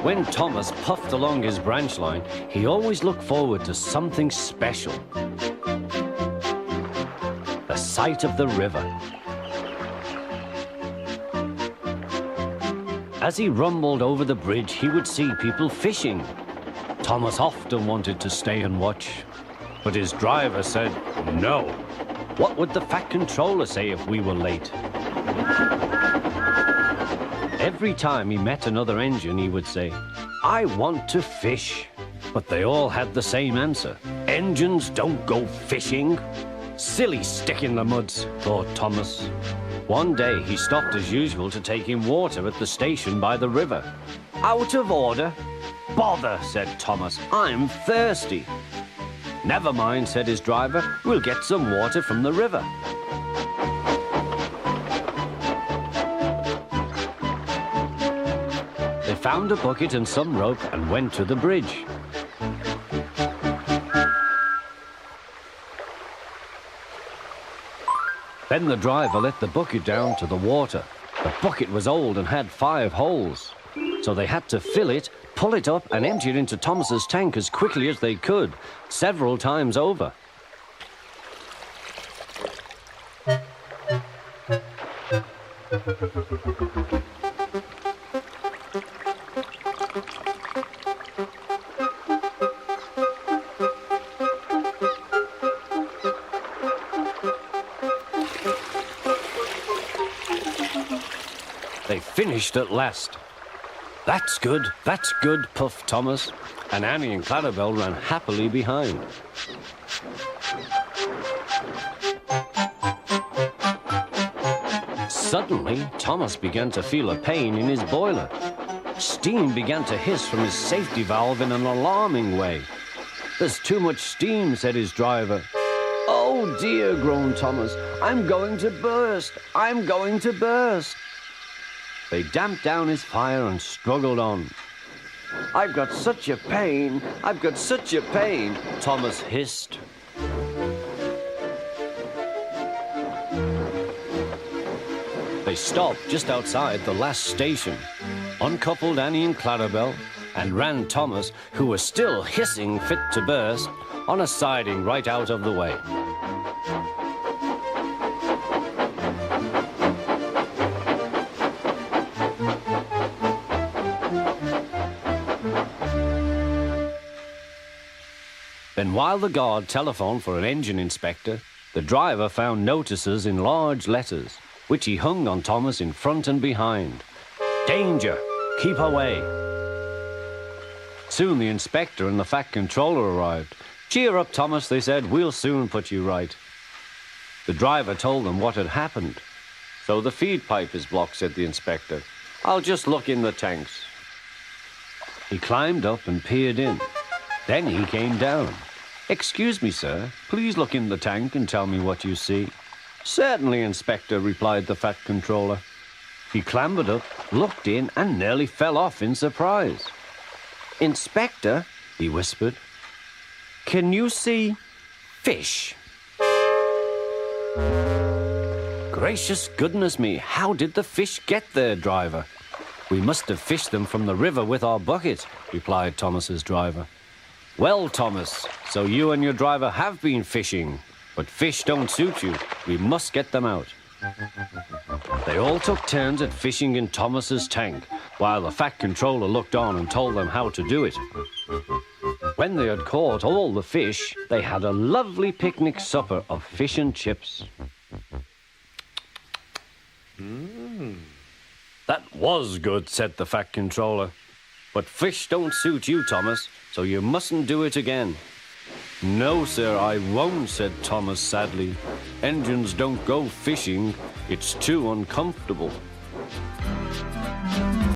When Thomas puffed along his branch line, he always looked forward to something special. The sight of the river. As he rumbled over the bridge, he would see people fishing. Thomas often wanted to stay and watch, but his driver said no. What would the Fat Controller say if we were late? Every time he met another engine, he would say, "I want to fish." But they all had the same answer. "Engines don't go fishing." Silly stick in the muds, thought Thomas. One day he stopped as usual to take in water at the station by the river. "Out of order." "Bother," said Thomas, "I'm thirsty." "Never mind," said his driver, "we'll get some water from the river." They found a bucket and some rope and went to the bridge. Then the driver let the bucket down to the water. The bucket was old and had 5 holes, so they had to fill it, pull it up and empty it into Thomas's tank as quickly as they could, several times over. They finished at last. That's good, puffed Thomas, and Annie and Clarabelle ran happily behind. Suddenly, Thomas began to feel a pain in his boiler. Steam began to hiss from his safety valve in an alarming way. "There's too much steam," said his driver. "Oh dear," groaned Thomas, "I'm going to burst, I'm going to burst." They damped down his fire and struggled on. "I've got such a pain, I've got such a pain," Thomas hissed. They stopped just outside the last station, uncoupled Annie and Clarabelle, and ran Thomas, who was still hissing fit to burst, on a siding right out of the way. Then while the guard telephoned for an engine inspector, the driver found notices in large letters, which he hung on Thomas in front and behind. "Danger! Keep away!" Soon the inspector and the Fat Controller arrived. "Cheer up, Thomas," they said, "we'll soon put you right." The driver told them what had happened. "So the feed pipe is blocked," said the inspector. "I'll just look in the tanks." He climbed up and peered in. Then he came down. "Excuse me, sir, please look in the tank and tell me what you see." "Certainly, Inspector," replied the Fat Controller. He clambered up, looked in, and nearly fell off in surprise. "Inspector," he whispered, "can you see fish?" "Gracious goodness me, how did the fish get there, driver?" "We must have fished them from the river with our bucket," replied Thomas's driver. "Well, Thomas, so you and your driver have been fishing, but fish don't suit you. We must get them out." They all took turns at fishing in Thomas's tank, while the Fat Controller looked on and told them how to do it. When they had caught all the fish, they had a lovely picnic supper of fish and chips. "That was good," said the Fat Controller. "But fish don't suit you, Thomas, so you mustn't do it again." "No, sir, I won't," said Thomas sadly. "Engines don't go fishing. It's too uncomfortable."